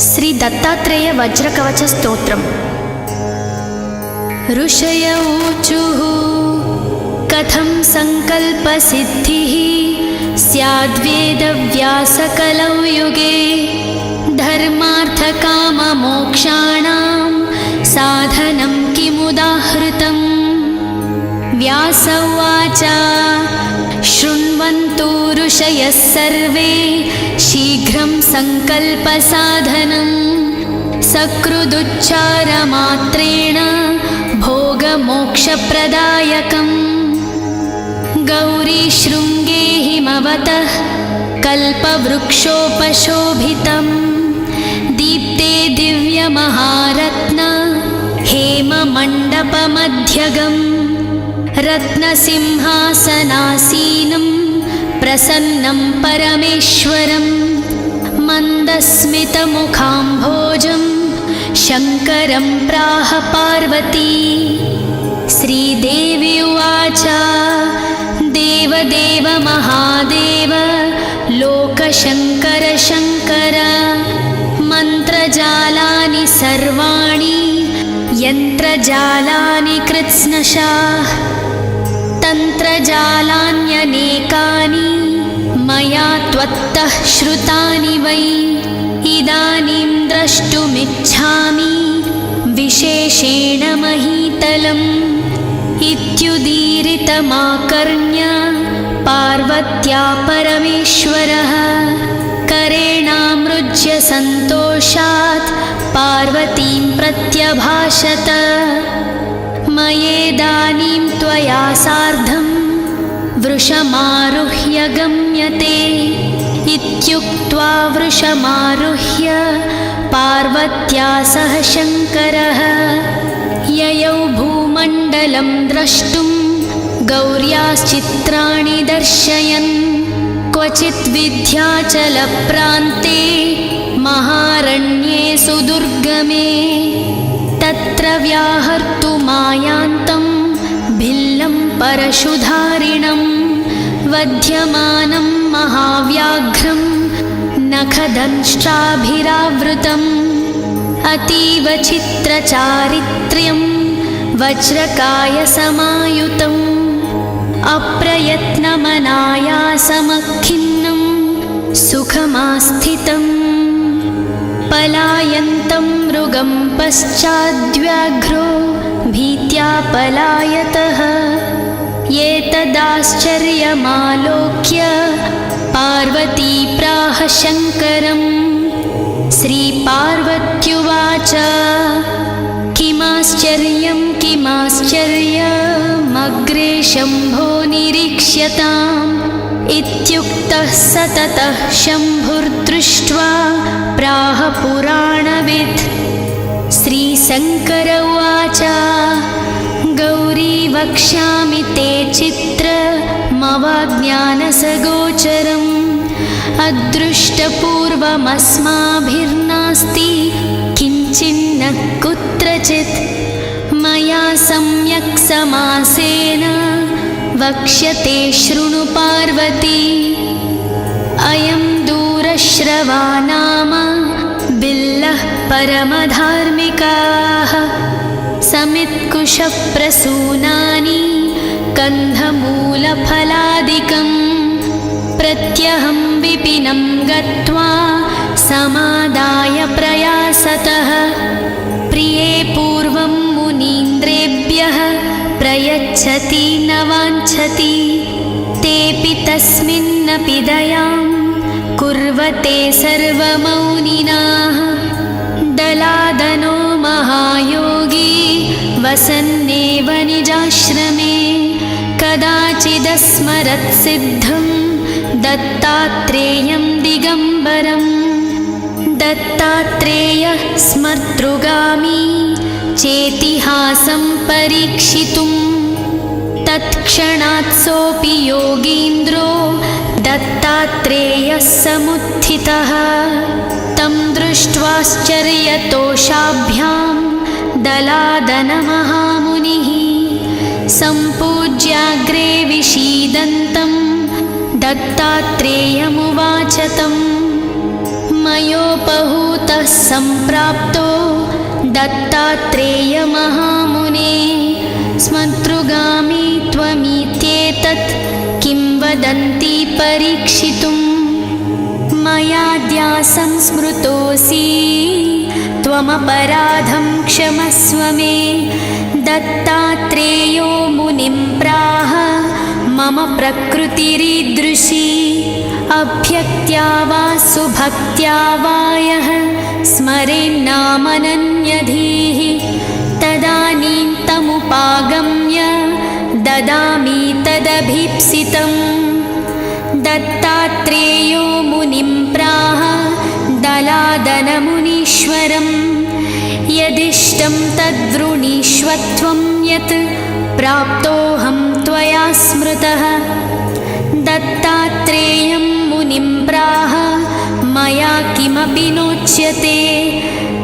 श्री दत्तात्रेय वज्रकवच स्तोत्रम्। ऋषय ऊचुः कथं संकल्पसिद्धिः स्याद्वेदव्यासकलौ युगे धर्मार्थकाममोक्षाणां साधनं किमुदाहृतम्। व्यास उवाच शृण्वन्तु ऋषयः सर्वे शीघ्रं संकल्पसाधनं सकृदुच्चारमात्रेण भोगमोक्षप्रदायकम्। गौरीशृङ्गे हिमवतः कल्पवृक्षोपशोभितं दीप्ते दिव्यमहारत्न हेममण्डपमध्यगम् रत्नसिंहासनासीनं प्रसन्नं परमेश्वरं मन्दस्मितमुखाम्भोजं शङ्करं प्राह पार्वती। श्रीदेवी उवाच देवदेव महादेव लोकशङ्कर शङ्कर मन्त्रजालानि सर्वाणि यन्त्रजालानि कृत्स्नशाः तन्त्रजालान्यनेकानि मया त्वत्तः श्रुतानि वै इदानीं द्रष्टुमिच्छामि विशेषेण महीतलम्। इत्युदीरितमाकर्ण्य पार्वत्या परमेश्वरः करेणामृज्य सन्तोषात् पार्वतीं प्रत्यभाषत। मयेदानीं त्वया सार्धं वृषमारुह्य गम्यते इत्युक्त्वा वृषमारुह्य पार्वत्या सह शङ्करः ययौ भूमण्डलं द्रष्टुं गौर्याश्चित्राणि दर्शयन् क्वचित् विन्ध्याचलप्रान्ते महारण्ये सुदुर्गमे तत्र व्याहर्तुमायान्तं भिल्लं परशुधारिणं वध्यमानं महाव्याघ्रं नखदंष्ट्राभिरावृतम् अतीव चित्रचारित्र्यं वज्रकायसमायुतम् अप्रयत्नमनायासमखिन्नं सुखमास्थितम् पलायन्तं मृगं पश्चाद्व्याघ्रो भीत्या पलायतः एतदाश्चर्यमालोक्य पार्वती प्राह शङ्करम्। श्रीपार्वत्युवाच किमाश्चर्यं किमाश्चर्यमग्रे शम्भो निरीक्ष्यताम् इत्युक्तः स ततः शम्भुर्दृष्ट्वा प्राह पुराणवित्। श्रीशङ्कर उवाच गौरी वक्ष्यामि ते चित्रमवाज्ञानसगोचरम् अदृष्टपूर्वमस्माभिर्नास्ति किञ्चिन्न कुत्रचित् मया सम्यक् समासेन वक्ष्यते शृणु पार्वती। अयं दूरश्रवा नाम बिल्लः परमधार्मिकाः समित्कुशप्रसूनानि कन्धमूलफलादिकम् प्रत्यहं विपिनं गत्वा समादाय प्रयासतः प्रिये पूर्वं मुनीन्द्रेभ्यः प्रयच्छति न वाञ्छति तेऽपि तस्मिन्नपि दयां कुर्वते सर्वमौनिनाः। दलादनो महायोगी वसन्नेव निजाश्रमे कदाचिदस्मरत्सिद्धं दत्तात्रेयं दिगम्बरम्। दत्तात्रेयः स्मर्तृगामी चेतिहासं परीक्षितुं तत्क्षणात् सोऽपि योगीन्द्रो दत्तात्रेयः समुत्थितः तं दृष्ट्वाश्चर्यतोषाभ्यां दलादनमहामुनिः सम्पूज्याग्रे विषीदन्तं दत्तात्रेयमुवाच तं मयोपहूतः सम्प्राप्तो दत्तात्रेयमहामुने स्मतृगामी त्वमित्येतत् किं वदन्ति परीक्षितुम् मयाद्यासं स्मृतोऽसि त्वमपराधं क्षमस्व मे दत्तात्रेयो मुनिं प्राह मम प्रकृतिरीदृशी अभ्यक्त्या वा सुभक्त्या वा यः स्मरेन्नामनन्यधीः तदानीं तमुपागम्य ददामि तदभीप्सितम् दत्तात्रेयो मुनिं प्राह दलादनमुनीश्वरं यदिष्टं तद्वृणीष्वत्वं यत् प्राप्तोऽहं त्वया स्मृतः दत्तात्रेयं मुनिं प्राह मया किमपि नोच्यते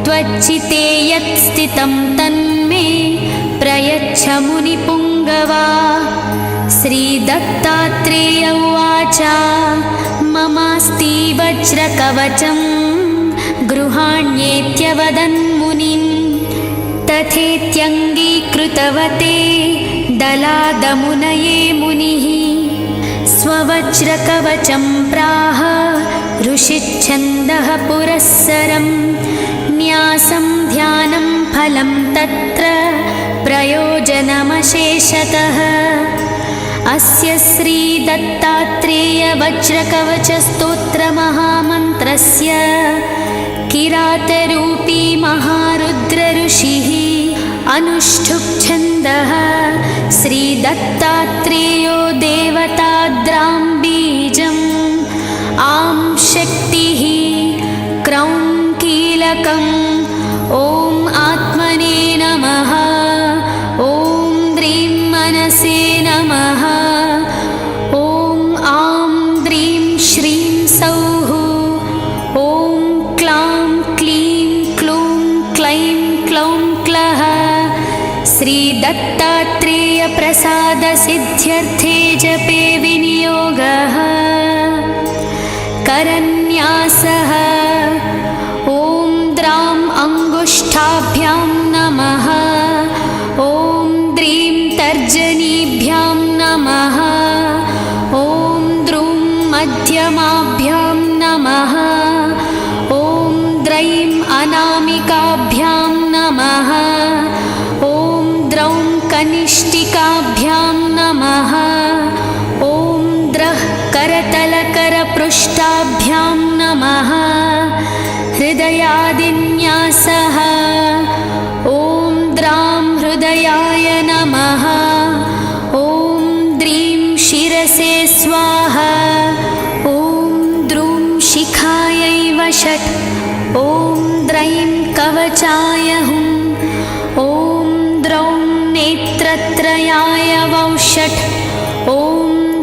त्वच्चिते यत् स्थितं तन्मे प्रयच्छ मुनिपुङ्गवा श्रीदत्तात्रेय उवाच ममास्ति वज्रकवचं गृहाण्येत्यवदन्मुनिं तथेत्यङ्गीकृतवते दलादमुनये मुनिः स्ववज्रकवचं प्राह ऋषिच्छन्दः पुरःसरं न्यासं ध्यानं फलं तत्र प्रयोजनमशेषतः अस्य श्रीदत्तात्रेयवज्रकवचस्तोत्रमहामन्त्रस्य किरातरूपी महारुद्रऋषिः अनुष्ठुप्छन्दः श्रीदत्तात्रेयो देवताद्रां बीजम् आं शक्तिः क्रौं कीलकम् ॐ आत्मने नमः ॐ द्रीं मनसे नमः ॐ आं द्रीं श्रीं सौः ॐ क्लां क्लीं क्लूं क्लैं क्लौं क्लः श्रीदत्तात्रेयप्रसादसिद्ध्यर्थे जपे विनियोगः करन्यासः ॐ द्रां अङ्गुष्ठाभ्यां नमः ॐ द्रीं तर्जनीभ्यां नमः ॐ द्रूं मध्यमाभ्यां नमः ॐ द्रैं अनामिकाभ्यां नमः ॐ द्रौं कनिष्ठिकाभ्यां नमः ॐ द्रः करतलकरपृष्ठाभ्यां नमः हृदयादिन्यासः ॐ द्रां हृदयाय नमः ॐ द्रीं शिरसे स्वाहा ॐ द्रूं शिखायै वषट् ॐ द्रैं कवचाय हुम् ॐ द्रौं नेत्रत्रयाय वौषट् ॐ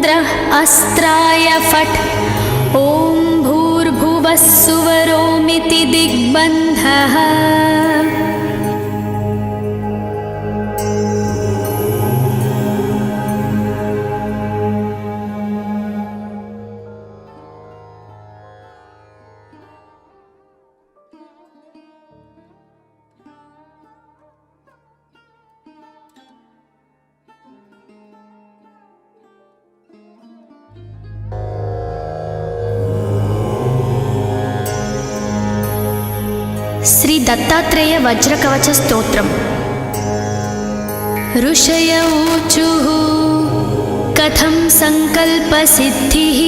द्रः अस्त्राय फट् ॐ भूर्भुवः सुवरोमिति दिग्बन्धः श्री दत्तात्रेय वज्रकवच स्तोत्रम् ऋषय ऊचुः कथं संकल्पसिद्धिः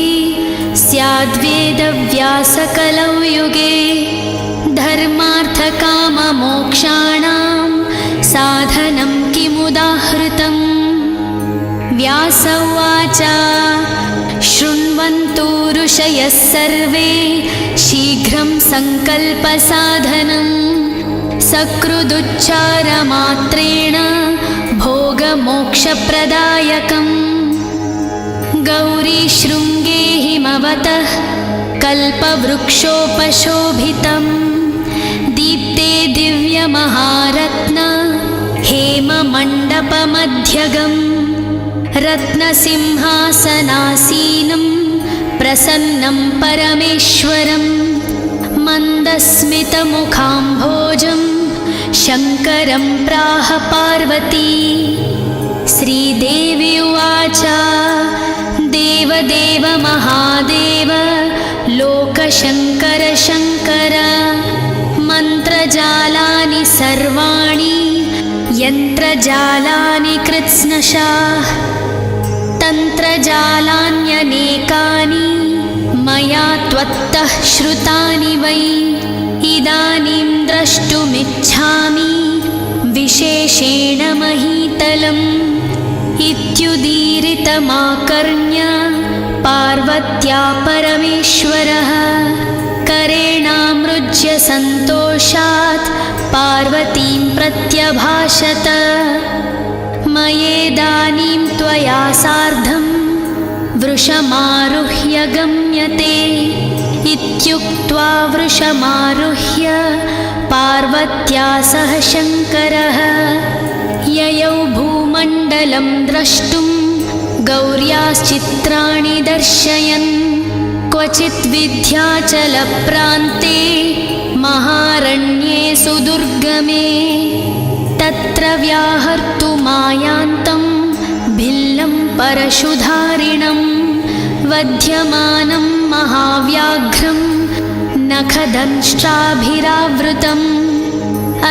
स्याद्वेदव्यासकलौ युगे धर्मार्थकाममोक्षाणां साधनं किमुदाहृतम् व्यास उवाच शृण्वन्तु ऋषयः सर्वे शीघ्रं संकल्पसाधनं सकृदुच्चारमात्रेण भोगमोक्षप्रदायकम् गौरीशृङ्गे हिमवतः कल्पवृक्षोपशोभितं दीप्ते दिव्यमहारत्न हेममण्डपमध्यगम् रत्नसिंहासनासीनं प्रसन्नं परमेश्वरं मन्दस्मितमुखाम्भोजं शङ्करं प्राह पार्वती। श्रीदेवी उवाच देवदेव महादेव लोकशङ्कर शङ्कर मन्त्रजालानि सर्वाणि यन्त्रजालानि कृत्स्नशाः तन्त्रजालान्यनेकानि मया त्वत्तः श्रुतानि वै इदानीं द्रष्टुमिच्छामि विशेषेण महीतलम् इत्युदीरितमाकर्ण्य पार्वत्या परमेश्वरः करेणामृज्य सन्तोषात् पार्वतीं प्रत्यभाषत मयेदानीं त्वया सार्धं वृषमारुह्य गम्यते इत्युक्त्वा वृषमारुह्य पार्वत्या सह शङ्करः ययौ भूमण्डलं द्रष्टुं गौर्याश्चित्राणि दर्शयन् क्वचित् विन्ध्याचलप्रान्ते महारण्ये सुदुर्गमे तत्र व्याहर्तुमायान्तं भिल्लं परशुधारिणं वध्यमानं महाव्याघ्रं नखदंष्ट्राभिरावृतम्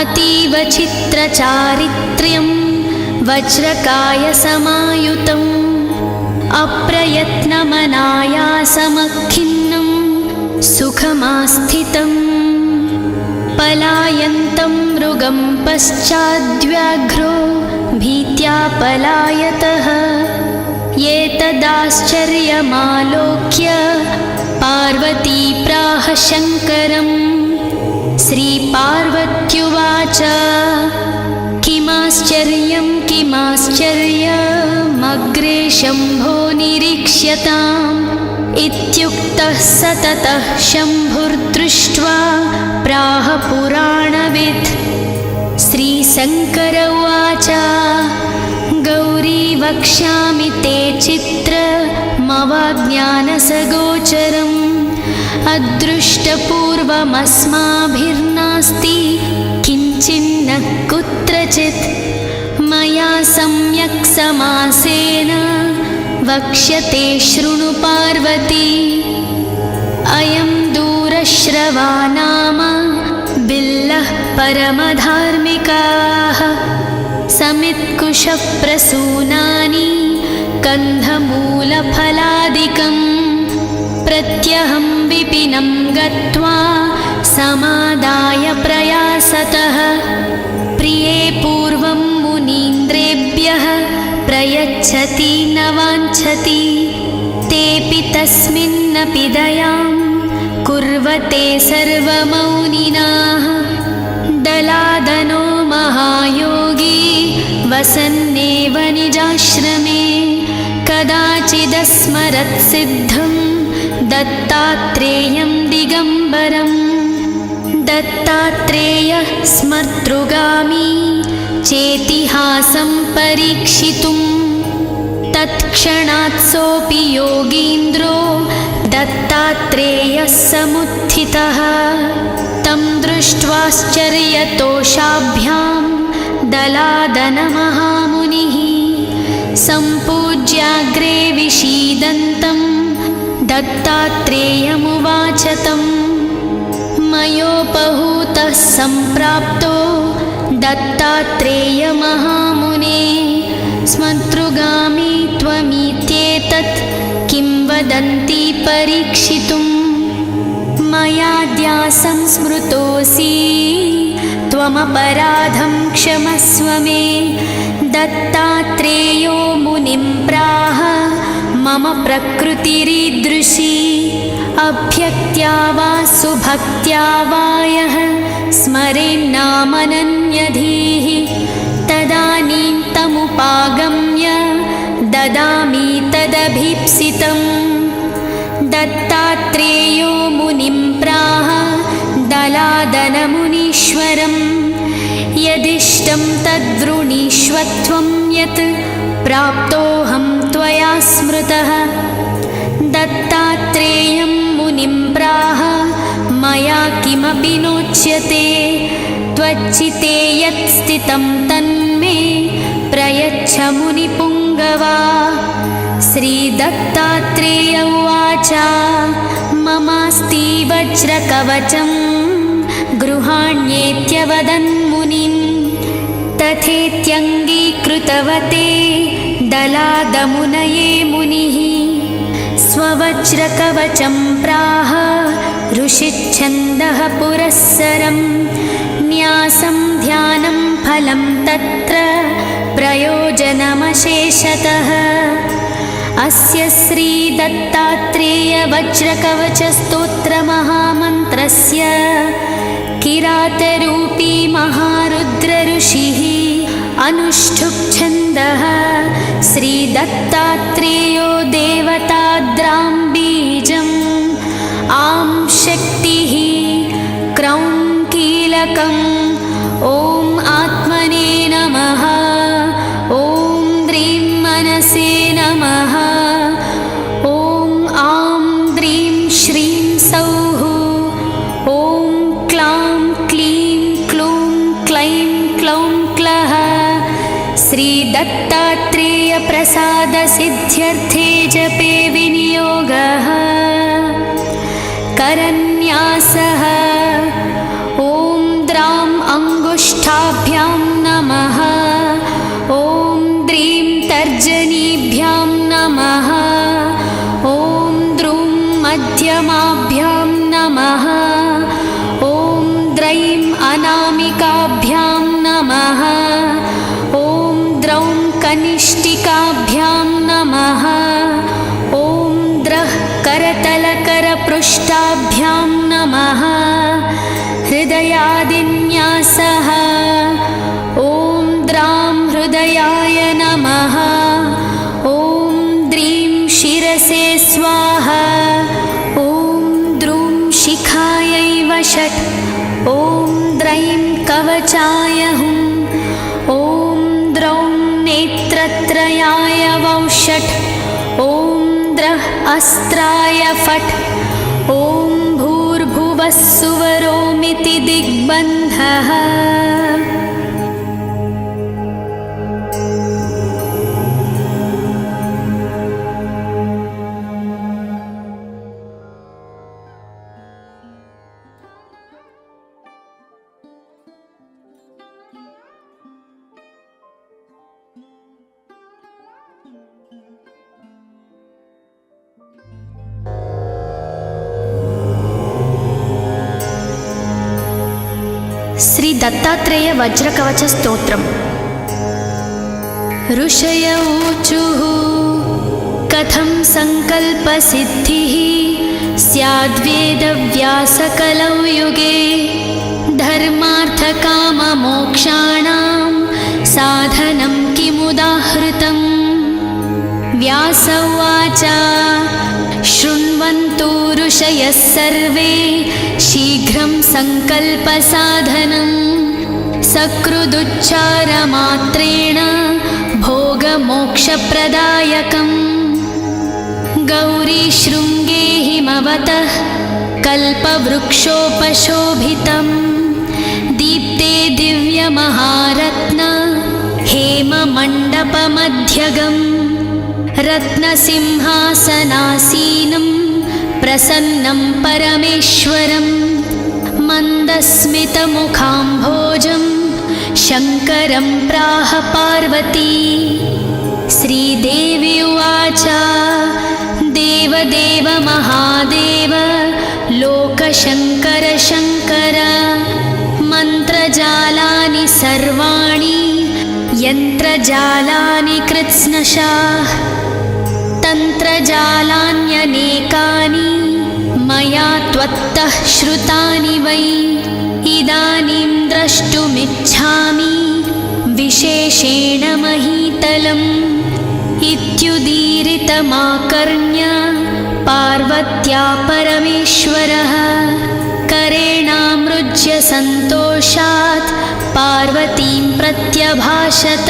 अतीव चित्रचारित्र्यं वज्रकायसमायुतम् अप्रयत्नमनायासमखिन्नं सुखमास्थितम् पलायन्तं मृगं पश्चाद्व्याघ्रो भीत्या पलायतः एतदाश्चर्यमालोक्य पार्वती प्राह शङ्करम् श्रीपार्वत्युवाच किमाश्चर्यमग्रे शम्भो निरीक्ष्यताम् इत्युक्तः सततः शम्भुर्दृष्ट्वा प्राह पुराणवित् श्रीशङ्कर उवाच गौरी वक्ष्यामि ते चित्रमवाज्ञानसगोचरम् अदृष्टपूर्वमस्माभिर्नास्ति किञ्चिन्न कुत्रचित् मया सम्यक् समासेन वक्ष्यते शृणु पार्वती अयं दूरश्रवा नाम बिल्लः परमधार्मिकाः समित्कुशप्रसूनानि कन्धमूलफलादिकम् प्रत्यहं विपिनं गत्वा समादाय प्रयासतः प्रिये पूर्वं मुनीन्द्रेभ्यः प्रयच्छति न वाञ्छति तेऽपि तस्मिन्नपि दयां कुर्वते सर्वमौनिनाः दलादनो महायोगी वसन्नेव निजाश्रमे कदाचिदस्मरत् सिद्धं दत्तात्रेयं दिगम्बरं दत्तात्रेयः स्मर्तृगामी चेतिहासं परीक्षितुं तत्क्षणात् सोऽपि योगीन्द्रो दत्तात्रेयः समुत्थितः तं दृष्ट्वाश्चर्यतोषाभ्यां दलादनमहामुनिः सम्पूज्याग्रे विषीदन्तं दत्तात्रेयमुवाच तं मयोपहूतः सम्प्राप्तो दत्तात्रेयमहामुने स्मर्तृगामी त्वमित्येतत् किं वदन्ति परीक्षितुं मयाद्यासं स्मृतोऽसि त्वमपराधं क्षमस्व मे दत्तात्रेयो मुनिं प्राह मम प्रकृतिरीदृशी अभ्यक्त्या वा सुभक्त्या वा यः स्मरेन्नामनन्यधीः तदानीं तमुपागम्य ददामि तदभीप्सितम् दत्तात्रेयो मुनिं प्राह दलादनमुनीश्वरम् यदिष्टं तद्वृणीष्वत्वं यत् प्राप्तोऽहं त्वया स्मृतः दत्तात्रेयं मुनिं प्राह मया किमपि नोच्यते त्वच्चिते यत् स्थितं तन्मे प्रयच्छ मुनिपुङ्गवा। श्रीदत्तात्रेय उवाच ममास्ति वज्रकवचं गृहाण्येत्यवदन्मुनिं तथेत्यङ्गीकृतवते दलादमुनये मुनिः। स्ववज्रकवचं प्राह ऋषिच्छन्दः पुरःसरं न्यासं ध्यानं फलं तत्र प्रयोजनमशेषतः। अस्य श्रीदत्तात्रेयवज्रकवचस्तोत्रमहामन्त्रस्य किरातरूपी महारुद्रऋषिः अनुष्ठुप्-छन्दः श्रीदत्तात्रेयो देवताद्रां बीजम् आं शक्तिः क्रौं कीलकम् ॐ आत्मने नमः। ॐ द्रीं मनसे नमः। ॐ आं द्रीं श्रीं सौः। ॐ क्लां क्लीं क्लूं क्लैं क्लौं क्लः। श्रीदत्तात्रेयप्रसादसिद्ध्यर्थे जपे विनियोगः। करन्यासः ॐ द्रां अङ्गुष्ठाभ्यां नमः। ॐ द्रीं तर्जनीभ्यां नमः। ॐ द्रूं मध्यमाभ्यां नमः। ॐ द्रैं अनामिकाभ्यां नमः। ॐ द्रौं कनिष्ठिकाभ्यां नमः। ॐ द्रः करतलकरपृष्ठाभ्यां नमः। हृदयादिन्यासः ॐ द्रां हृदयाय नमः। ॐ द्रीं शिरसे स्वाहा। ॐ द्रूं शिखायै वषट्। ॐ द्रैं कवचाय हुम्। ॐ द्रौं नेत्रत्रयाय वौषट्। ॐ द्रः अस्त्राय फट्। ॐ भूर्भुवः सुवरोमिति दिग्बन्धः। श्री दत्तात्रेय वज्रकवच स्तोत्रम्। ऋषय ऊचुः कथं संकल्पसिद्धिः स्याद्वेदव्यासकलौ युगे धर्मार्थकाममोक्षाणां साधनं किमुदाहृतम्। व्यास उवाच शृण्वन्तु ऋषयः सर्वे शीघ्रं संकल्पसाधनं सकृदुच्चारमात्रेण भोगमोक्षप्रदायकम्। गौरीशृङ्गे हिमवतः कल्पवृक्षोपशोभितं दीप्ते दिव्यमहारत्न हेममण्डपमध्यगम् रत्नसिंहासनासीनं प्रसन्नं परमेश्वरं मन्दस्मितमुखाम्भोजं शङ्करं प्राह पार्वती। श्रीदेवी उवाच देवदेव महादेव लोकशङ्कर शङ्कर मन्त्रजालानि सर्वाणि यन्त्रजालानि कृत्स्नशाः तन्त्रजालान्यनेकानि मया त्वत्तः श्रुतानि वै इदानीं द्रष्टुमिच्छामि विशेषेण महीतलम् इत्युदीरितमाकर्ण्य पार्वत्या परमेश्वरः करेणामृज्य सन्तोषात् पार्वतीं प्रत्यभाषत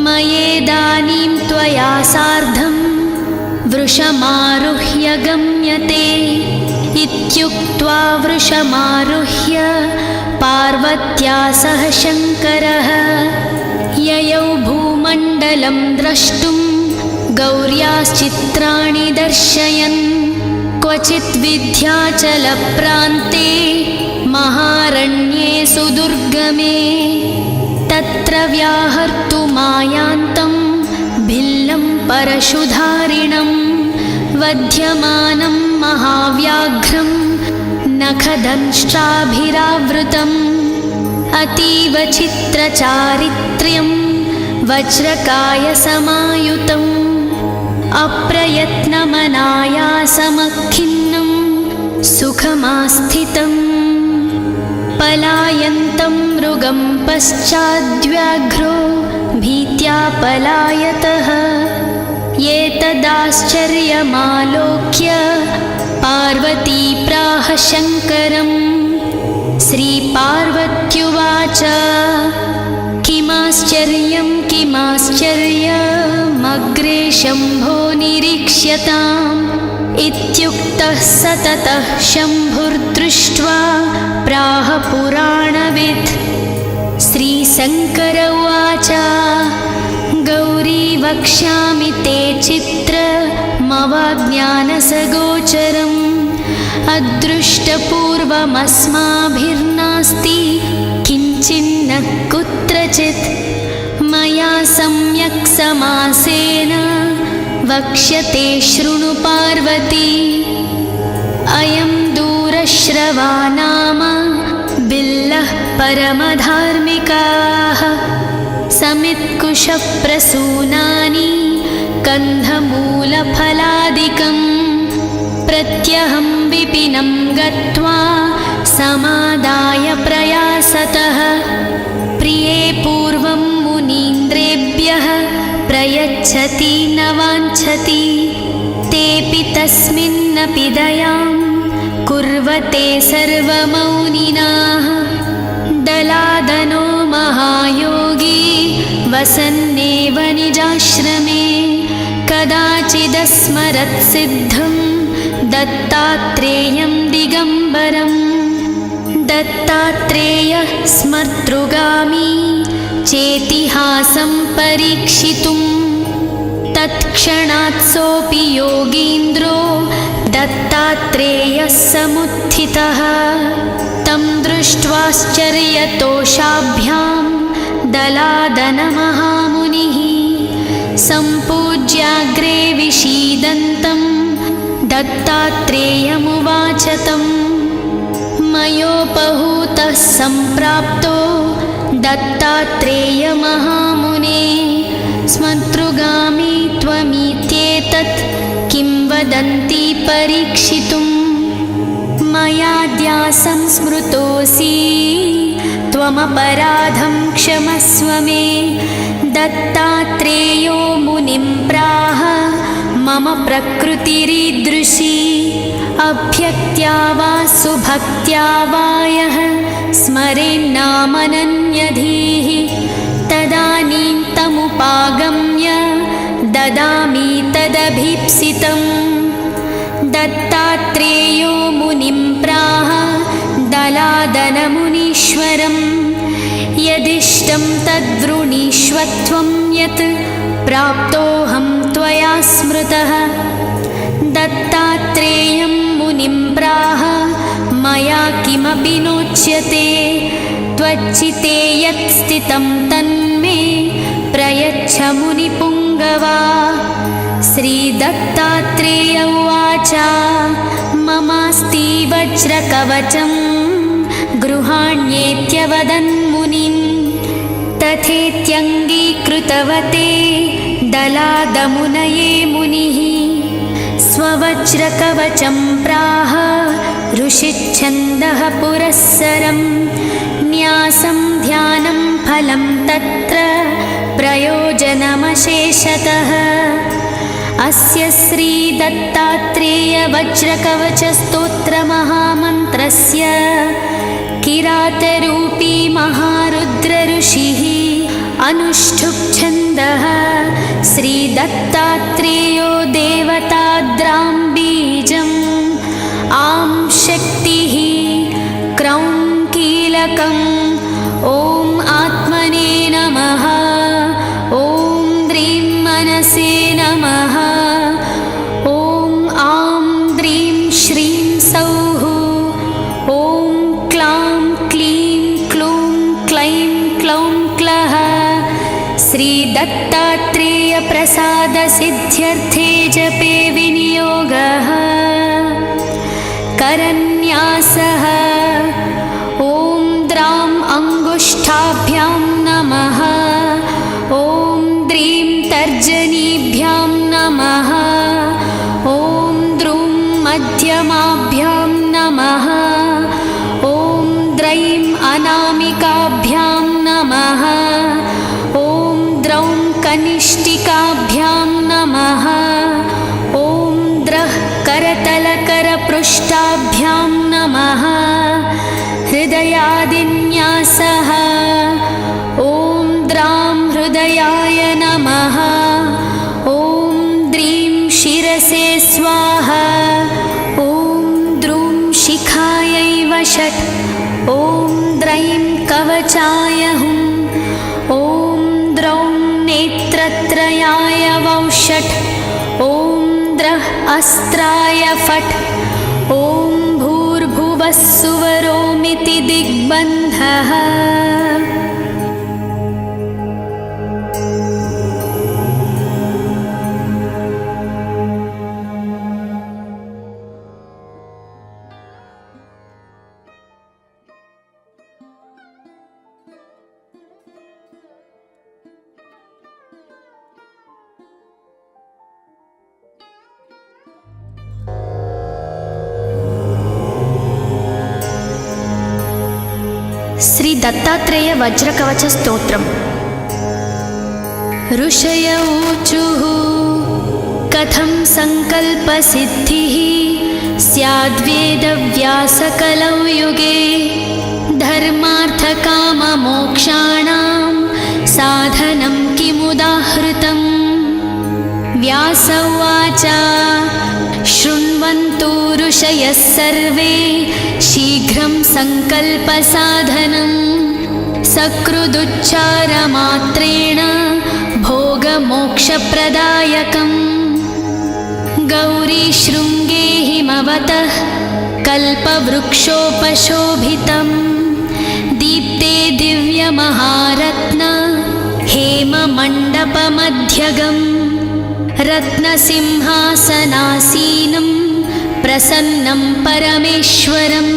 मयेदानीं त्वया सार्धं वृषमारुह्य गम्यते इत्युक्त्वा वृषमारुह्य पार्वत्या सह शङ्करः ययौ भूमण्डलं द्रष्टुं गौर्याश्चित्राणि दर्शयन् क्वचित् विन्ध्याचलप्रान्ते महारण्ये सुदुर्गमे तत्र व्याहर्तुमायान्तं भिल्लं परशुधारिणं वध्यमानं महाव्याघ्रं नखदंष्ट्राभिरावृतम् अतीव चित्रचारित्र्यं वज्रकायसमायुतम् अप्रयत्नमनायासमखिन्नं सुखमास्थितम् पलायन्तं मृगं पश्चाद्व्याघ्रो भीत्या पलायतः एतदाश्चर्यमालोक्य पार्वती प्राह शङ्करम् श्रीपार्वत्युवाच किमाश्चर्यमग्रे शम्भो निरीक्ष्यताम् इत्युक्तः सततः शम्भुर्दृष्ट्वा प्राह पुराणवित् श्रीशङ्कर उवाच गौरी वक्ष्यामि ते चित्रमवाज्ञानसगोचरम् अदृष्टपूर्वमस्माभिर्नास्ति किञ्चिन्न कुत्रचित् मया सम्यक् समासेन वक्ष्यते शृणु पार्वती अयं दूरश्रवा नाम बिल्लः परमधार्मिकाः समित्कुशप्रसूनानि कन्धमूलफलादिकं प्रत्यहं विपिनं गत्वा समादाय प्रयासतः प्रिये पूर्वं मुनीन्द्रेभ्यः प्रयच्छति न वाञ्छति तेऽपि तस्मिन्नपि दयां कुर्वते सर्वमौनिनाः दलादनो महायोगी वसन्नेव निजाश्रमे कदाचिदस्मरत्सिद्धं दत्तात्रेयं दिगम्बरम् दत्तात्रेयः स्मर्तृगामी चेतिहासं परीक्षितुं तत्क्षणात् सोऽपि योगीन्द्रो दत्तात्रेयः समुत्थितः तं दृष्ट्वाश्चर्यतोषाभ्यां दलादनमहामुनिः सम्पूज्याग्रे विषीदन्तं दत्तात्रेयमुवाच तम् मयोपहूतः सम्प्राप्तो दत्तात्रेयमहामुने स्मर्तृगामी त्वमित्येतत् किं वदन्ति परीक्षितुं मयाद्यासं स्मृतोऽसि त्वमपराधं क्षमस्व मे दत्तात्रेयो मुनिं प्राह मम प्रकृतिरीदृशी अभ्यक्त्या वा सुभक्त्या वा यः स्मरेन्नामनन्यधीः तदानीं तमुपागम्य ददामि तदभीप्सितम् दत्तात्रेयो मुनिं प्राह दलादनमुनीश्वरम् यदिष्टं तद्वृणीष्वत्वं यत् प्राप्तोऽहं त्वया स्मृतः दत्तात्रेयं मुनिं प्राह मया किमपि नोच्यते त्वच्चिते यत् स्थितं तन्मे प्रयच्छ मुनिपुङ्गवा श्रीदत्तात्रेय उवाच ममास्ति वज्रकवचं गृहाण्येत्यवदन्मुनिं तथेत्यङ्गीकृतवते दलादमुनये मुनिः स्ववज्रकवचं प्राह ऋषिच्छन्दः पुरःसरं न्यासं ध्यानं फलं तत्र प्रयोजनमशेषतः अस्य श्रीदत्तात्रेयवज्रकवचस्तोत्रमहामन्त्रस्य किरातरूपी महारुद्रऋषिः अनुष्ठुप्-छन्दः श्रीदत्तात्रेयो देवताद्रां बीजम् आं प्रियकम् ॐ आत्मने नमः ॐ द्रीं मनसे नमः ॐ आं द्रीं श्रीं सौः ॐ क्लां क्लीं क्लूं क्लैं क्लौं क्लः श्रीदत्तात्रेयप्रसादसिद्ध्यर्थे जपे विनियोगः करन्यासः ॐ द्रां अङ्गुष्ठाभ्यां नमः ॐ द्रीं तर्जनीभ्यां नमः ॐ द्रूं मध्यमाभ्यां नमः ॐ द्रैं अनामिकाभ्यां नमः ॐ द्रौं कनिष्ठिकाभ्यां नमः ॐ द्रः करतलकरपृष्ठाभ्यां नमः हृदयादिन्यासः ॐ द्रां हृदयाय नमः ॐ द्रीं शिरसे स्वाहा ॐ द्रूं शिखायै वषट् ॐ द्रैं कवचाय हुं ॐ द्रौं नेत्रत्रयाय वौषट् ॐ द्रः अस्त्राय फट् ॐ भूर्भुवः सुवरोमिति दिग्बन्धः श्री दत्तात्रेय वज्रकवच स्तोत्रम्। ऋषय ऊचुः कथं संकल्पसिद्धिः स्याद्वेदव्यासकलौ युगे धर्मार्थकाममोक्षाणां साधनं किमुदाहृतम्। व्यास उवाच शृण्वन्तु ऋषयः सर्वे शीघ्रं संकल्पसाधनं सकृदुच्चारमात्रेण भोगमोक्षप्रदायकम्। गौरीशृङ्गे हिमवतः कल्पवृक्षोपशोभितं दीप्ते दिव्यमहारत्न हेममण्डपमध्यगम् रत्नसिंहासनासीनं प्रसन्नं परमेश्वरं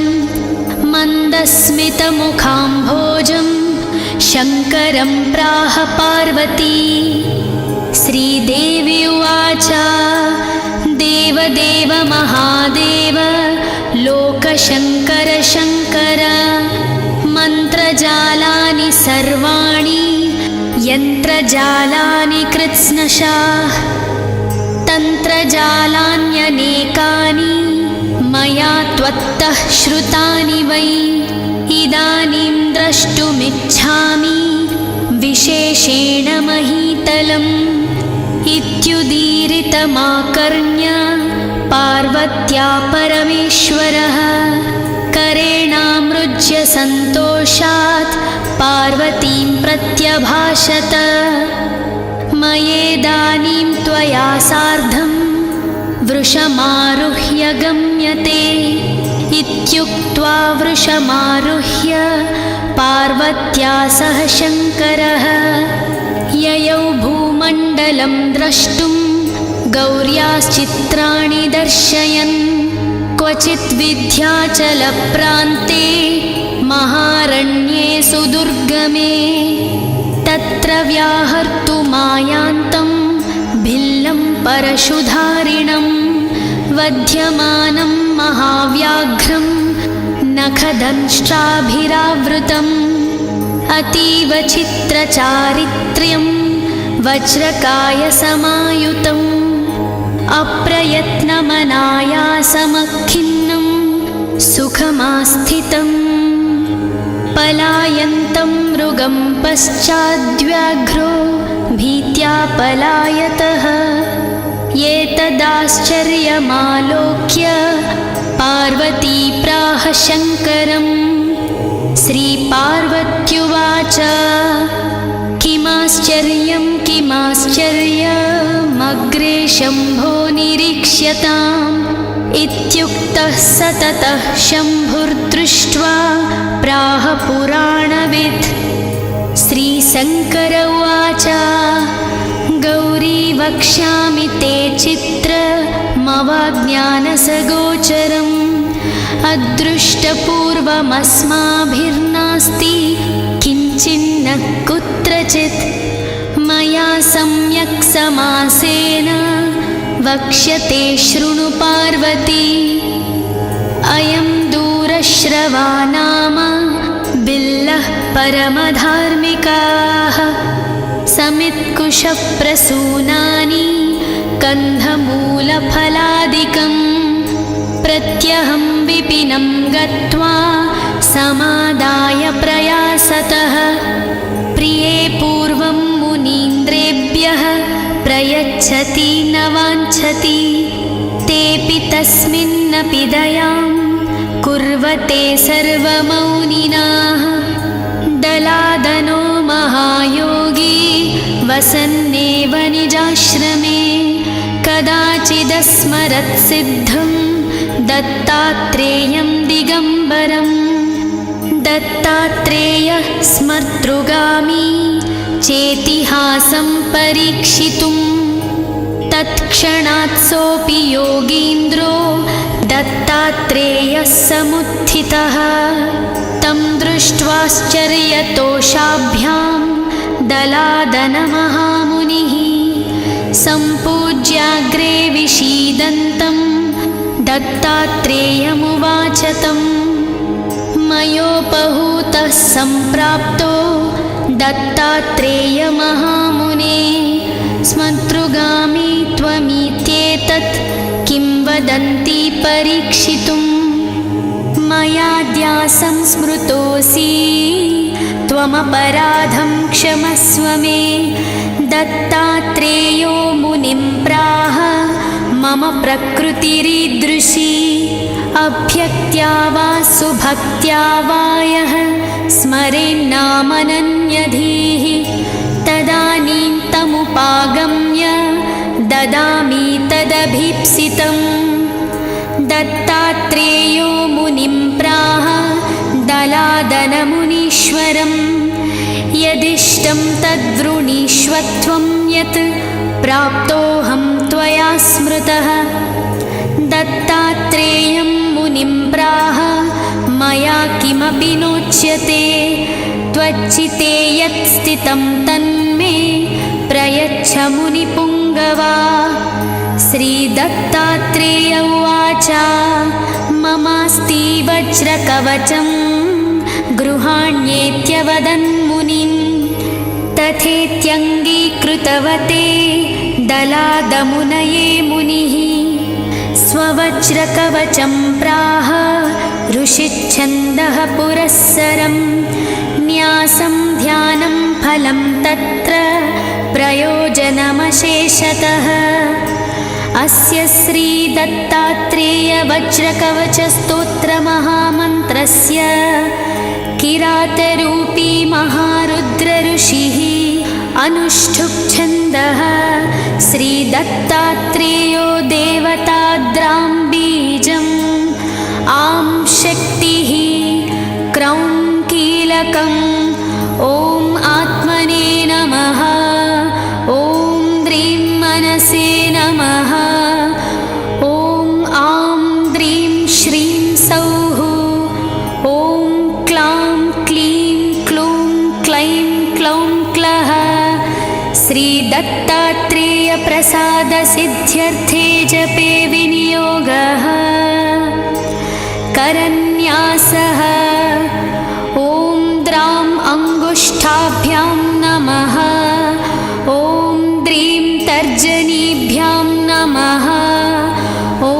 मन्दस्मितमुखाम्भोजं शङ्करं प्राह पार्वती। श्रीदेवी उवाच देवदेव महादेव लोकशङ्कर शङ्कर मन्त्रजालानि सर्वाणि यन्त्रजालानि कृत्स्नशाः तन्त्रजालान्यनेकानि मया त्वत्तः श्रुतानि वै इदानीं द्रष्टुमिच्छामि विशेषेण महीतलम् इत्युदीरितमाकर्ण्य पार्वत्या परमेश्वरः करेणामृज्य सन्तोषात् पार्वतीं प्रत्यभाषत मयेदानीं त्वया सार्धं वृषमारुह्य गम्यते इत्युक्त्वा वृषमारुह्य पार्वत्या सह शङ्करः ययौ भूमण्डलं द्रष्टुं गौर्याश्चित्राणि दर्शयन् क्वचित् विन्ध्याचलप्रान्ते महारण्ये सुदुर्गमे तत्र व्याहर्तुमायान्तं भिल्लं परशुधारिणं वध्यमानं महाव्याघ्रं नखदंष्ट्राभिरावृतम् अतीव चित्रचारित्र्यं वज्रकायसमायुतम् अप्रयत्नमनायासमखिन्नं सुखमास्थितम् पलायन्तं मृगं पश्चाद्व्याघ्रो भीत्या पलायतः एतदाश्चर्यमालोक्य पार्वती प्राह शङ्करम् श्रीपार्वत्युवाच किमाश्चर्यमग्रे शम्भो निरीक्ष्यताम् इत्युक्तः स ततः शम्भुर्दृष्ट्वा प्राह पुराणवित्। श्रीशङ्कर उवाच गौरी वक्ष्यामि ते चित्रमवाज्ञानसगोचरम् अदृष्टपूर्वमस्माभिर्नास्ति किञ्चिन्न कुत्रचित् मया सम्यक् समासेन वक्ष्यते शृणु पार्वती। अयं दूरश्रवा नाम बिल्लः परमधार्मिकाः समित्कुशप्रसूनानि कन्धमूलफलादिकम् प्रत्यहं विपिनं गत्वा समादाय प्रयासतः प्रिये पूर्वं मुनीन्द्रेभ्यः प्रयच्छति न वाञ्छति तेऽपि तस्मिन्नपि दयां कुर्वते सर्वमौनिनाः। दलादनो महायोगी वसन्नेव निजाश्रमे कदाचिदस्मरत्सिद्धं दत्तात्रेयं दिगम्बरम्। दत्तात्रेयः स्मर्तृगामी चेतिहासं परीक्षितुं तत्क्षणात् सोऽपि योगीन्द्रो दत्तात्रेयः समुत्थितः। तं दृष्ट्वाश्चर्यतोषाभ्यां दलादनमहामुनिः सम्पूज्याग्रे विषीदन्तं दत्तात्रेयमुवाच तं मयोपहूतः सम्प्राप्तो दत्तात्रेयमहामुने स्मर्तृगामी त्वमित्येतत् किं वदन्ति परीक्षितुं मयाद्यासं स्मृतोऽसि त्वमपराधं क्षमस्व मे। दत्तात्रेयो मुनिं प्राह मम प्रकृतिरीदृशी अभ्यक्त्या वा सुभक्त्या वा यः स्मरेन्नामनन्यधीः तदानीं तमुपागम्य ददामि तदभीप्सितम्। दत्तात्रेयो मुनिं प्राह दलादनमुनीश्वरम् यदिष्टं तद्वृणीष्वत्वं यत् प्राप्तोऽहं त्वया स्मृतः। दत्तात्रेयं मुनिं प्राह मया किमपि नोच्यते त्वच्चिते यत् स्थितं तन्मे प्रयच्छ मुनिपुङ्गवा। श्रीदत्तात्रेय उवाच ममास्ति वज्रकवचं गृहाण्येत्यवदन्मुनिं तथेत्यङ्गीकृतवते दलादमुनये मुनिः। स्ववज्रकवचं प्राह ऋषिच्छन्दः पुरःसरं न्यासं ध्यानं फलं तत्र प्रयोजनमशेषतः। अस्य श्रीदत्तात्रेयवज्रकवचस्तोत्रमहामन्त्रस्य किरातरूपी महारुद्रऋषिः अनुष्ठुप्छन्दः श्रीदत्तात्रेयो देवताद्रां बीजम् आं शक्तिः क्रौं कीलकम् ॐ आत्मने नमः ॐ द्रीं मनसे नमः ॐ आं द्रीं श्रीं सौः ॐ क्लां क्लीं क्लूं क्लैं क्लौं क्लः। श्रीदत्तात्रेयप्रसादसिद्ध्यर्थे जपे विनियोगः करन्यासः ॐ द्रां अङ्गुष्ठाभ्यां नमः ॐ द्रीं तर्जनीभ्यां नमः ॐ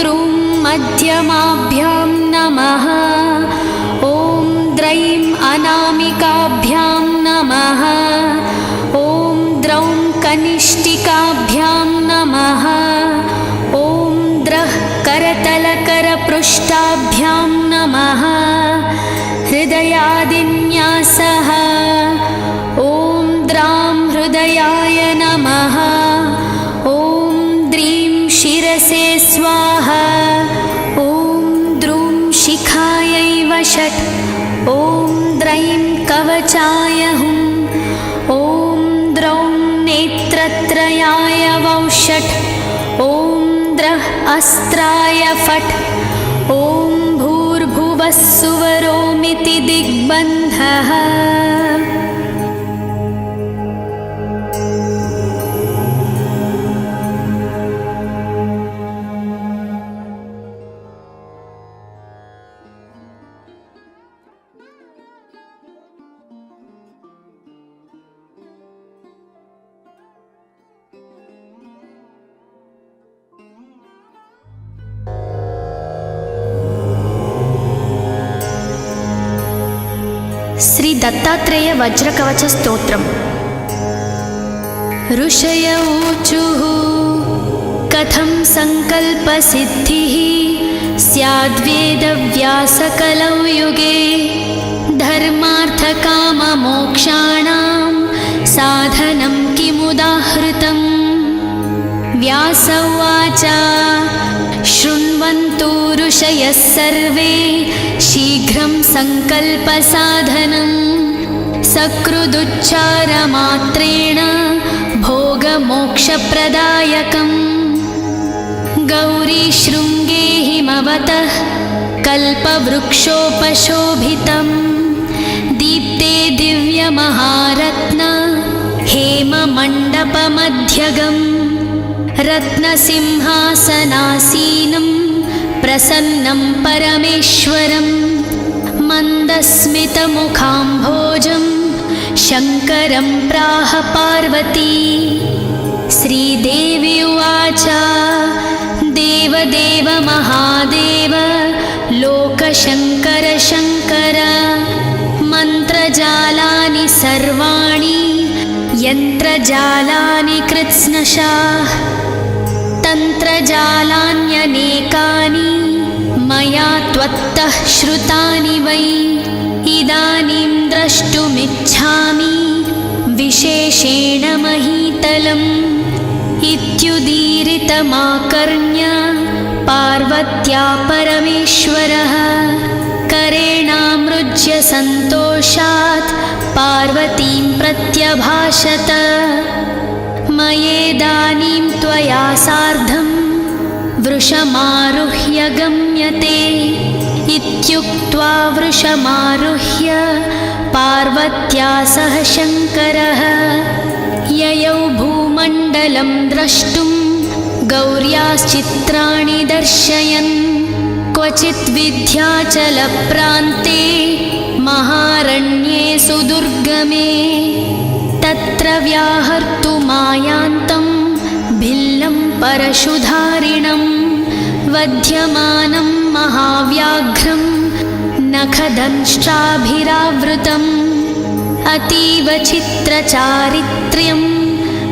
द्रूं मध्यमाभ्यां नमः ॐ द्रैं अनामिकाभ्यां नमः ॐ द्रौं कनिष्ठिकाभ्यां नमः ॐ द्रः करतलकरपृष्ठाभ्यां नमः हृदया स्वाहा। ॐ द्रूं शिखायै वषट्। ॐ द्रैं कवचाय हुं। ॐ द्रौं नेत्रत्रयाय वौषट्। ॐ द्रः अस्त्राय फट्। ॐ भूर्भुवः सुवरोमिति दिग्बन्धः। श्री दत्तात्रेय वज्रकवच स्तोत्रम्। ऋषय ऊचुः कथं संकल्पसिद्धिः स्याद्वेदव्यासकलौ युगे। धर्मार्थकाममोक्षाणां साधनं किमुदाहृतम्। व्यास उवाच शृण्वन्तु ऋषयः सर्वे शीघ्रं संकल्पसाधनं। सकृदुच्चारमात्रेण भोगमोक्षप्रदायकम्। गौरीशृङ्गे हिमवतः कल्पवृक्षोपशोभितं। दीप्ते दिव्यमहारत्न हेममण्डपमध्यगम्। रत्नसिंहासनासीनं प्रसन्नं परमेश्वरं। मन्दस्मितमुखाम्भोजं शङ्करं प्राह पार्वती। श्रीदेवी उवाच देवदेव महादेव लोकशङ्कर शङ्कर। मन्त्रजालानि सर्वाणि यन्त्रजालानि कृत्स्नशाः। तन्त्रजालान्यनेकानि मया त्वत्तः श्रुतानि वै। इदानीं द्रष्टुमिच्छामि विशेषेण महीतलम्। इत्युदीरितमाकर्ण्य पार्वत्या परमेश्वरः। करेणामृज्य सन्तोषात् पार्वतीं प्रत्यभाषत। मयेदानीं त्वया सार्धं वृषमारुह्य गम्यते। इत्युक्त्वा वृषमारुह्य पार्वत्या सह शङ्करः। ययौ भूमण्डलं द्रष्टुं गौर्याश्चित्राणि दर्शयन्। क्वचित् विन्ध्याचलप्रान्ते महारण्ये सुदुर्गमे। तत्र व्याहर्तुमायान्तं भिल्लं परशुधारिणं। वध्यमानं महाव्याघ्रं नखदंष्ट्राभिरावृतम्। अतीव चित्रचारित्र्यं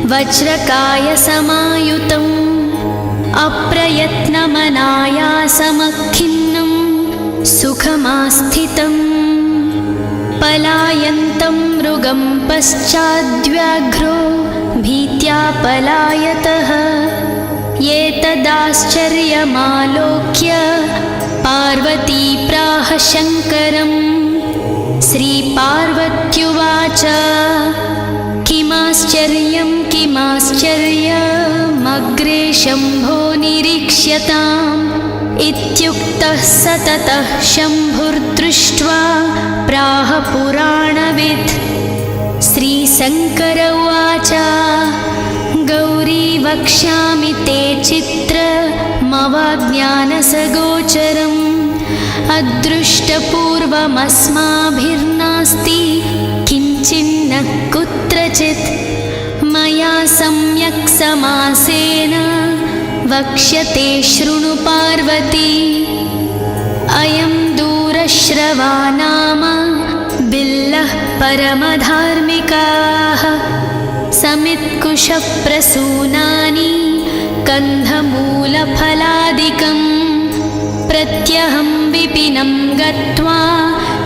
वज्रकायसमायुतम्। अप्रयत्नमनायासमखिन्नं सुखमास्थितम्। पलायन्तं मृगं पश्चाद्व्याघ्रो भीत्या पलायतः। एतदाश्चर्यमालोक्य पार्वती प्राह शङ्करम्। श्रीपार्वत्युवाच किमाश्चर्यं किमाश्चर्यमग्रे शम्भो निरीक्ष्यताम्। इत्युक्तः स ततः शम्भुर्दृष्ट्वा प्राह पुराणवित्। श्रीशङ्कर उवाच गौरी वक्ष्यामि ते चित्रमवाज्ञानसगोचरम्। अदृष्टपूर्वमस्माभिर्नास्ति किञ्चिन्न कुत्रचित्। मया सम्यक् समासेन वक्ष्यते शृणु पार्वती। अयं दूरश्रवा नाम बिल्लः परमधार्मिकाः। समित्कुशप्रसूनानि कन्धमूलफलादिकम्। प्रत्यहं विपिनं गत्वा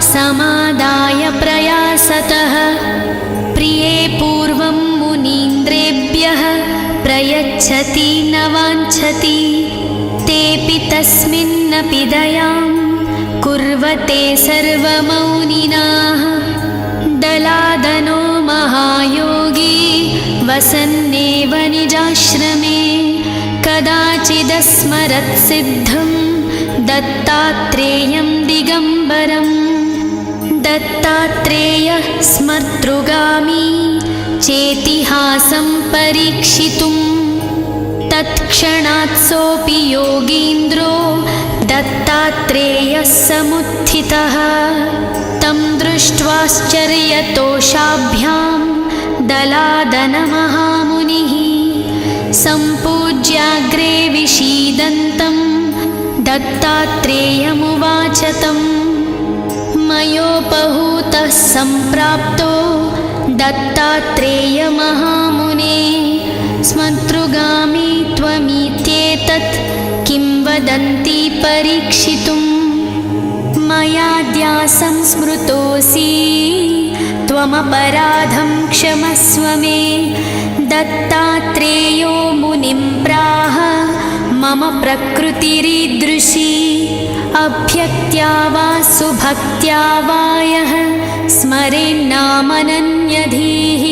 समादाय प्रयासतः। प्रिये पूर्वं मुनीन्द्रेभ्यः प्रयच्छति न वाञ्छति। तेऽपि तस्मिन्नपि दयां कुर्वते सर्वमौनिनाः। दलादनो महायोगी वसन्नेव निजाश्रमे कदाचिदस्मरत्सिद्धं दत्तात्रेयं दिगम्बरम्। दत्तात्रेयः स्मर्तृगामी चेतिहासं परीक्षितुं तत्क्षणात् सोऽपि योगीन्द्रो दत्तात्रेयः समुत्थितः। तं दृष्ट्वाश्चर्यतोषाभ्यां दलादनमहामुनिः सम्पूज्याग्रे विषीदन्तं दत्तात्रेयमुवाच तं। मयोपहूतः सम्प्राप्तो दत्तात्रेयमहामुने स्मर्तृगामी त्वमित्येतत् किं वदन्ति परीक्षितुं। मयाद्यासं स्मृतोऽसि त्वमपराधं क्षमस्व मे। दत्तात्रेयो मुनिं प्राह मम प्रकृतिरीदृशी अभ्यक्त्या वा सुभक्त्या वा यः स्मरेन्नामनन्यधीः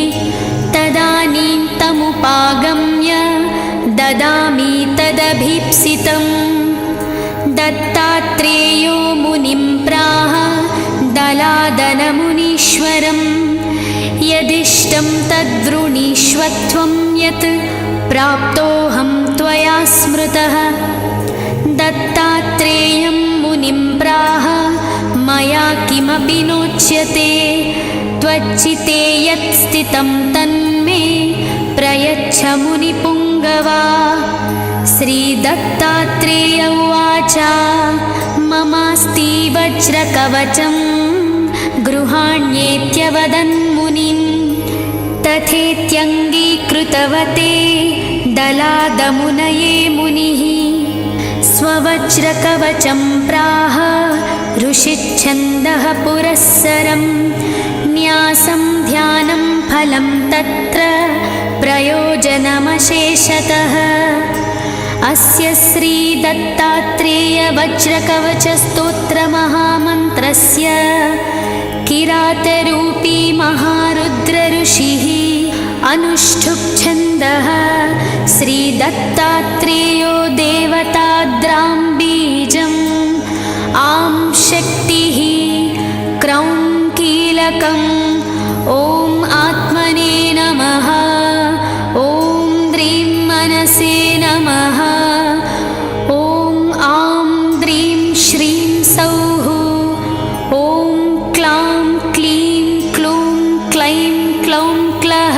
तदानीं तमुपागम्य ददामि तदभीप्सितम्। दत्तात्रेयो मुनिं प्राह दलादनमुनीश्वरम् यदिष्टं तद्वृणीष्वत्वं यत् प्राप्तोऽहं त्वया स्मृतः। दत्तात्रेयं मुनिं प्राह मया किमपि नोच्यते त्वच्चिते यत् स्थितं तन्मे प्रयच्छ मुनिपुङ्गवा। श्रीदत्तात्रेय उवाच ममास्ति वज्रकवचं गृहाण्येत्यवदन्मुनिं तथेत्यङ्गीकृतवते दलादमुनये मुनिः। स्ववज्रकवचं प्राह ऋषिच्छन्दः पुरःसरं न्यासं ध्यानं फलं तत्र प्रयोजनमशेषतः। अस्य श्रीदत्तात्रेयवज्रकवचस्तोत्रमहामन्त्रस्य किरातरूपी महारुद्रऋषिः अनुष्ठुप् श्रीदत्तात्रेयो देवताद्रां बीजम् आं शक्तिः क्रौं कीलकम् ॐ आत्मने नमः। ॐ द्रीं मनसे नमः। ॐ आं द्रीं श्रीं सौः। ॐ क्लां क्लीं क्लूं क्लैं क्लौं क्लः।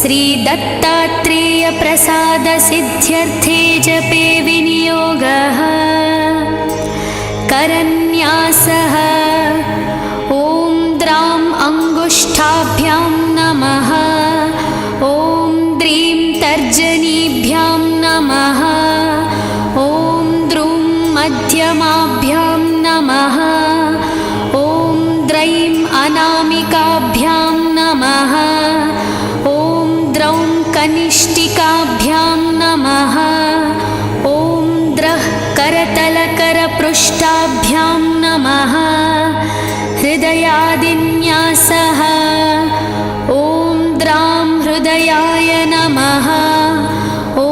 श्रीदत्तात्रेयप्रसादसिद्ध्यर्थे जपे विनियोगः। करन्यासः ॐ द्रां अङ्गुष्ठाभ्यां नमः। ॐ द्रीं तर्जनीभ्यां नमः। ॐ द्रुं मध्यमाभ्यां नमः। ॐ द्रैं अनामिकाभ्यां नमः। ॐ द्रौं कनिष्ठिकाभ्यां नमः। ॐ द्रः करतलकरपृष्ठाभ्यां नमः। हृदयादिन्यासः ॐ द्रां हृदयाय नमः। ॐ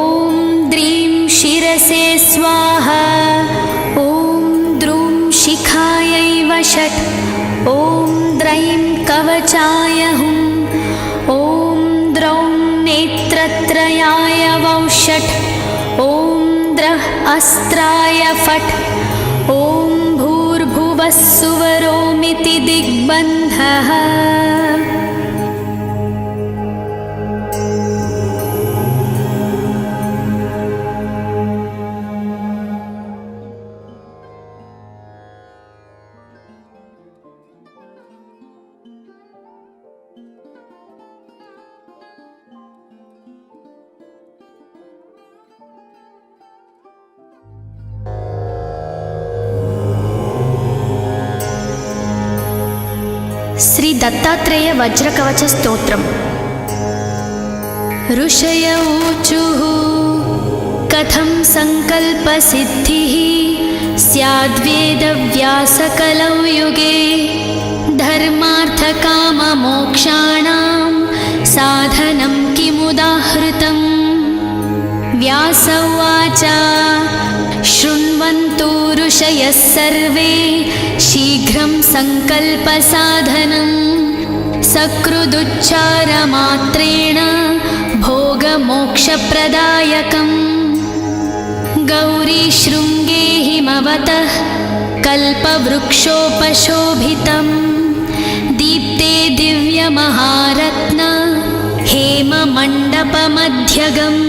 द्रीं शिरसे स्वाहा। ॐ द्रुं शिखायै वषट्। ॐ द्रैं कवचाय हुम्। ॐ द्रौं नेत्रत्रयाय वौषट्। ॐ द्रः अस्त्राय फट्। ॐ भूर्भुवः सुवरोमिति दिग्बन्धः। श्री दत्तात्रेय वज्रकवच स्तोत्रम्। ऋषय ऊचुः कथं सङ्कल्पसिद्धिः स्याद्वेदव्यासकलौ युगे धर्मार्थकाममोक्षाणां साधनं किमुदाहृतम्। व्यास उवाच शृण्वन्तु ऋषयः सर्वे शीघ्रं सङ्कल्पसाधनं सकृदुच्चारमात्रेण भोगमोक्षप्रदायकम्। गौरीशृङ्गे हिमवतः कल्पवृक्षोपशोभितं दीप्ते दिव्यमहारत्न हेममण्डपमध्यगम्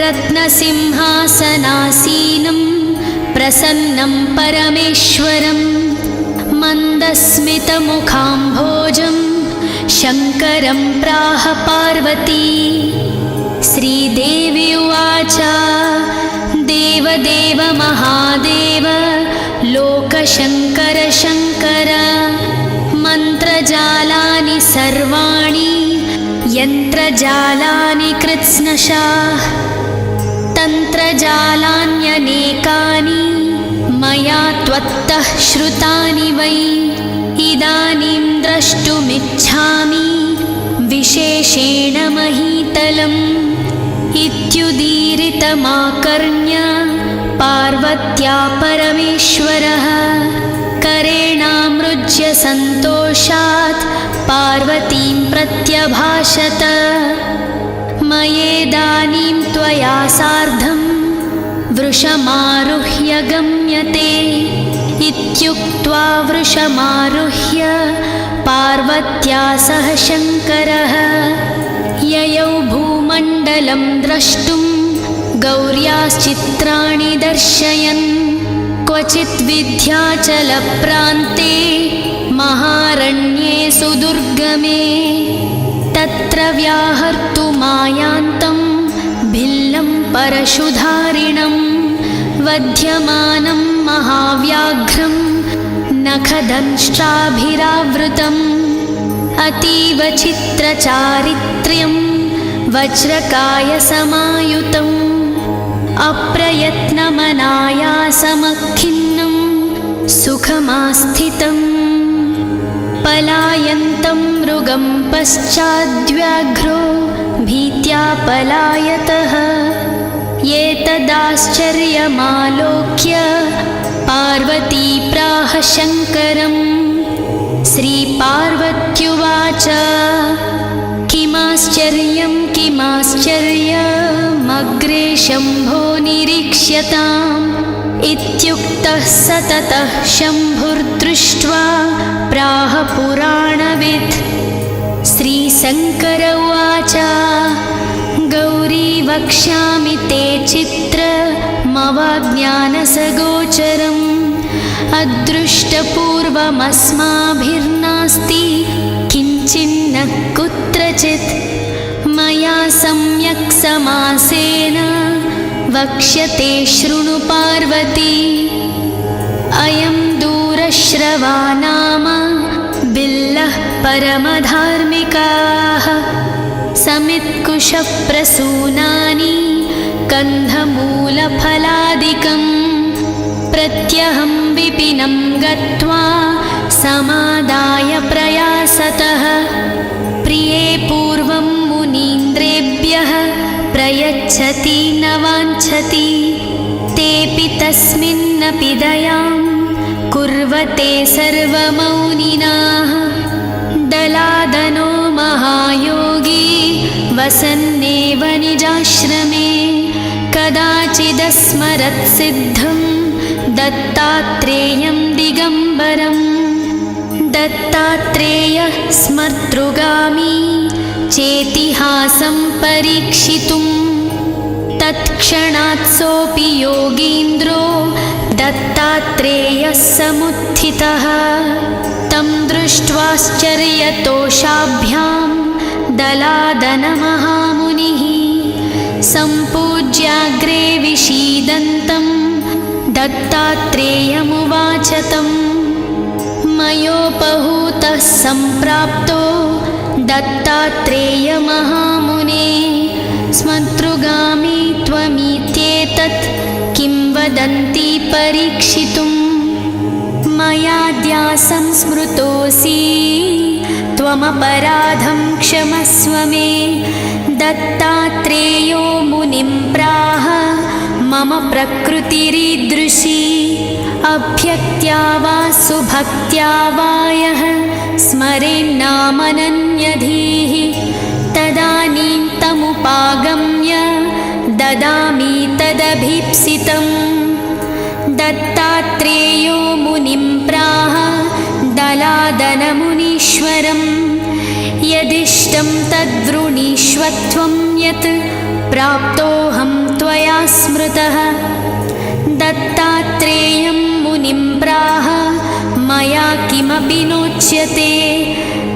रत्नसिंहासनासीनं प्रसन्नं परमेश्वरं मन्दस्मितमुखाम्भोजं शङ्करं प्राह पार्वती। श्रीदेवी उवाच देवदेव महादेव लोकशङ्कर शङ्कर मन्त्रजालानि सर्वाणि यन्त्रजालानि कृत्स्नशाः तन्त्रजालान्यनेकानि मया त्वत्तः श्रुतानि वै इदानीं द्रष्टुमिच्छामि विशेषेण महीतलम् इत्युदीरितमाकर्ण्य पार्वत्या परमेश्वरः करेणामृज्य सन्तोषात् पार्वतीं प्रत्यभाषत मयेदानीं त्वया सार्धं वृषमारुह्य गम्यते इत्युक्त्वा वृषमारुह्य पार्वत्या सह शङ्करः ययौ भूमण्डलं द्रष्टुं गौर्याश्चित्राणि दर्शयन् क्वचित् विन्ध्याचलप्रान्ते महारण्ये सुदुर्गमे तत्र व्याहर्तुमायान्तं भिल्लं परशुधारिणं वध्यमानं महाव्याघ्रं नखदंष्ट्राभिरावृतम् अतीव चित्रचारित्र्यं वज्रकायसमायुतम् अप्रयत्नमनायासमखिन्नं सुखमास्थितम् पलायन्तं मृगं पश्चाद्व्याघ्रो भीत्या पलायतः एतदाश्चर्यमालोक्य पार्वती प्राह शङ्करम् श्रीपार्वत्युवाच किमाश्चर्यं किमाश्चर्यमग्रे शम्भो निरीक्ष्यताम् इत्युक्तः स ततः शम्भुर्दृष्ट्वा प्राह पुराणवित्। श्रीशङ्कर उवाच गौरी वक्ष्यामि ते चित्रमवाज्ञानसगोचरम् अदृष्टपूर्वमस्माभिर्नास्ति किञ्चिन्न कुत्रचित् मया सम्यक् समासेन वक्ष्यते शृणु पार्वती। अयं दूरश्रवा नाम बिल्लः परमधार्मिकाः समित्कुशप्रसूनानि कन्धमूलफलादिकं प्रत्यहं विपिनं गत्वा समादाय प्रयासतः प्रिये पूर्वं मुनीन्द्रेभ्यः प्रयच्छति न वाञ्छति तेऽपि तस्मिन्नपि दयां कुर्वते सर्वमौनिनाः। दलादनो महायोगी वसन्नेव निजाश्रमे कदाचिदस्मरत्सिद्धं दत्तात्रेयं दिगम्बरम् दत्तात्रेयः स्मर्तृगामी चेतिहासं परीक्षितुं तत्क्षणात् सोऽपि योगीन्द्रो दत्तात्रेयः समुत्थितः तं दृष्ट्वाश्चर्यतोषाभ्यां दलादनमहामुनिः सम्पूज्याग्रे विषीदन्तं दत्तात्रेयमुवाच तम् मयोपहूतः सम्प्राप्तो दत्तात्रेयमहामुने स्मर्तृगामी त्वमीत्ये एतत् किं वदन्ति परीक्षितुं मयाद्या संस्मृतोऽसि त्वमपराधं क्षमस्व मे। दत्तात्रेयो मुनिं प्राह मम प्रकृतिरीदृशी अभ्यक्त्या वा सुभक्त्या वा यः स्मरेन्नामनन्यधीः तदानीं तमुपागम्य ददामि तदभीप्सितम्। दत्तात्रेयो मुनिं प्राह दलादनमुनीश्वरम् यदिष्टं तद्वृणीष्वत्वं यत् प्राप्तोऽहं त्वया स्मृतः। दत्तात्रेयं मुनिं प्राह मया किमपि नोच्यते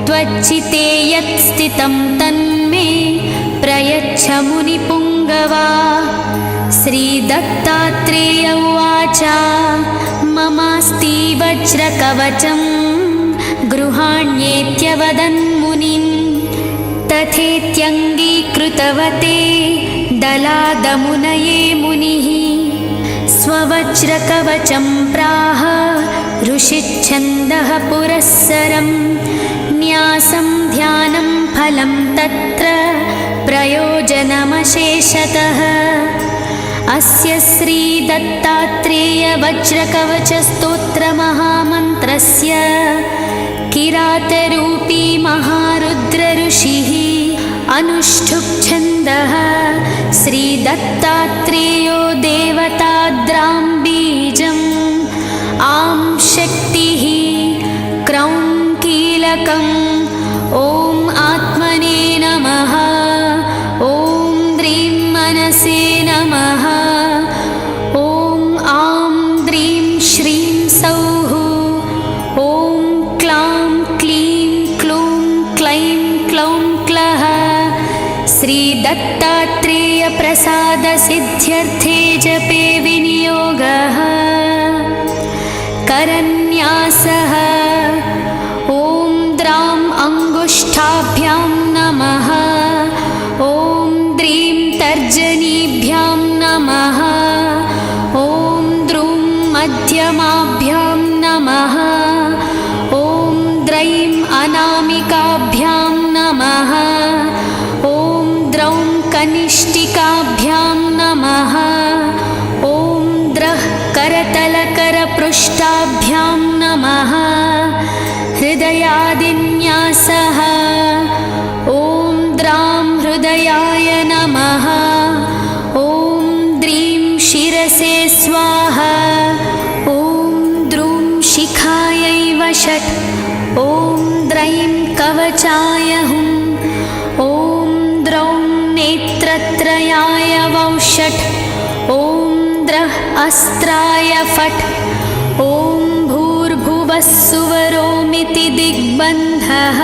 त्वच्चिते यत् स्थितं तन्मे प्रयच्छ मुनिपुङ्गवा। श्रीदत्तात्रेय उवाच ममास्ति वज्रकवचं गृहाण्येत्यवदन्मुनिन् तथेत्यङ्गीकृतवते दलादमुनये मुनिः। स्ववज्रकवचं प्राह ऋषिच्छन्दः पुरःसरं न्यासं ध्यानं फलं तत्र प्रयोजनमशेषतः। अस्य श्रीदत्तात्रेयवज्रकवचस्तोत्रमहामन्त्रस्य किरातरूपी महारुद्रऋषिः अनुष्ठुप् छन्दः श्रीदत्तात्रेयो देवताद्रां बीजम् आं शक्तिः क्रौं कीलकम् ॐ आत्मने नमः ॐ द्रीं मनसे नमः ॐ आं द्रीं श्रीं सौः ॐ क्लां क्लीं क्लूं क्लैं क्लौं क्लः। श्रीदत्तात्रेयप्रसादसिद्ध्यर्थे जपे विनियोगः करन्यासः ॐ द्रां अङ्गुष्ठाभ्यां नमः ॐ द्रीं तर्जनीभ्यां नमः ॐ द्रूं मध्यमाभ्यां नमः ॐ द्रैं अनामिकाभ्यां नमः ॐ द्रौं कनिष्ठिकाभ्यां नमः ॐ द्रः करतलकरपृष्ठाभ्यां नमः हृदयादिन्यासः ॐ द्रां हृदयाय नमः ॐ द्रीं शिरसे स्वाहा ॐ द्रूं शिखायै वषट् ॐ द्रैं कवचाय हुं ॐ द्रौं नेत्रत्रयाय वौषट् ॐ द्रः अस्त्राय फट् ॐ भूर्भुवः सुवरोमिति दिग्बन्धः।